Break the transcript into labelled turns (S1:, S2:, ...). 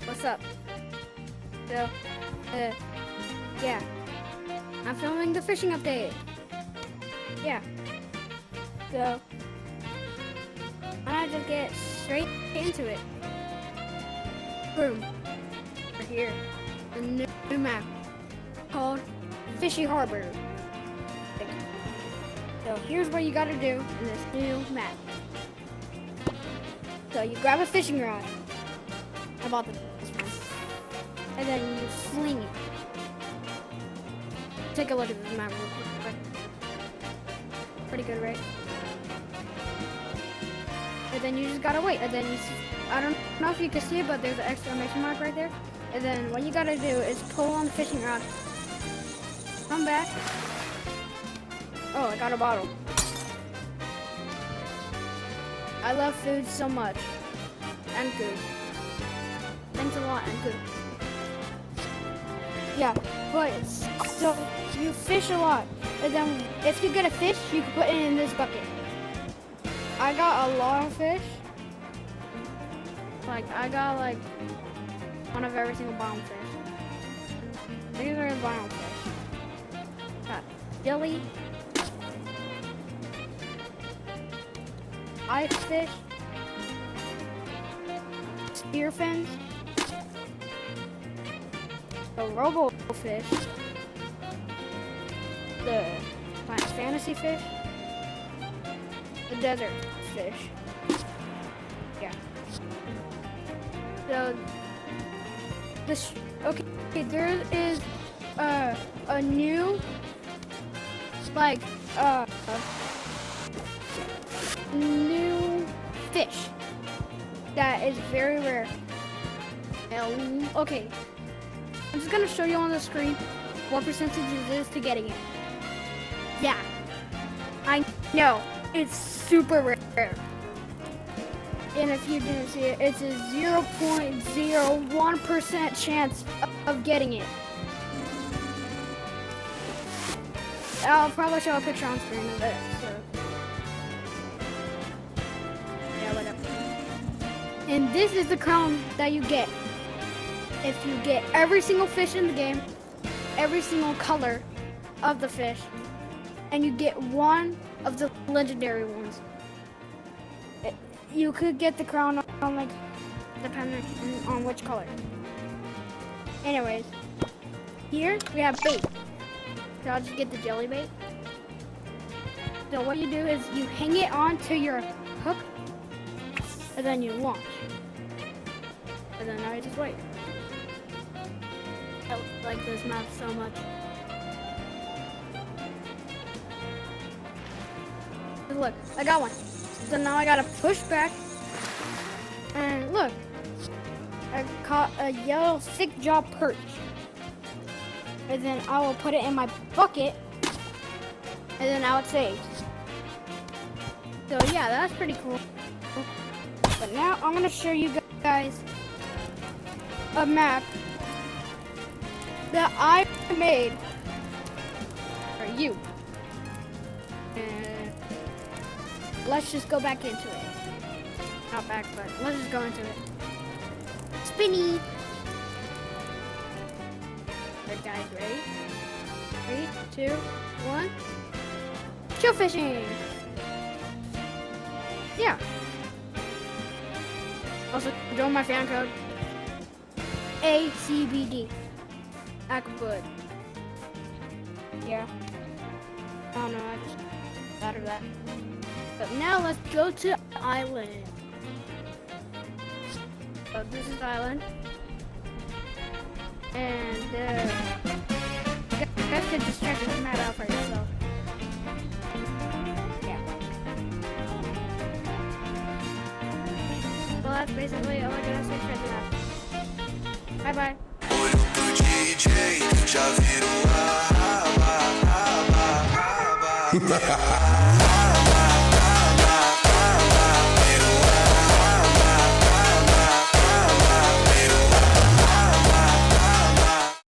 S1: What's up? So, yeah. I'm filming the fishing update. Yeah. So, why not just get straight into it? Boom. Right here. The new map called Fishy Harbor. So here's what you gotta do in this new map. So you grab a fishing rod. I bought this one. And then you sling it. Take a look at this map real quick. Pretty good, right? And then you just gotta wait. And then I don't know if you can see it, but there's an exclamation mark right there. And then what you gotta do is pull on the fishing rod. Come back. Oh, I got a bottle. I love food so much. And good. Thanks a lot and good. Yeah, but so you fish a lot. And then if you get a fish, you can put it in this bucket. I got a lot of fish. Like, I got like one of every single bottom fish. These are the bottom fish. Got jelly, ice fish, spear fins, the robo fish, the fantasy fish, the desert fish. Yeah. So this okay. There is a new new fish that is very rare. Okay, I'm just gonna show you on the screen what percentage it is to getting it. Yeah, I know it's super rare. And if you didn't see it, it's a 0.01% chance of getting it. I'll probably show a picture on screen of it, so. Yeah, whatever. And this is the crown that you get. If you get every single fish in the game, every single color of the fish, and you get one of the legendary ones. You could get the crown on like, depending on which color. Anyways, here we have bait. So I'll just get the jelly bait. So what you do is you hang it onto your hook, and then you launch. And then now you just wait. I like this map so much. Look, I got one. So now I gotta push back, and look, I caught a yellow thick jaw perch. And then I will put it in my bucket, and then now it's saved. So yeah, that's pretty cool. But now I'm gonna show you guys a map that I made for you. And let's just go back into it. Not back, but let's just go into it. Spinny! Alright guys, ready? 3, 2, 1. Show fishing! Yeah. Also, join my fan code. ACBD. Aquabud. Yeah. I don't know, I just thought of that. But now let's go to the island. So this is the island. And you guys can just check this map out for yourself. Yeah. Well, that's basically all I gotta say for the map. Bye bye.
S2: DJ, já virou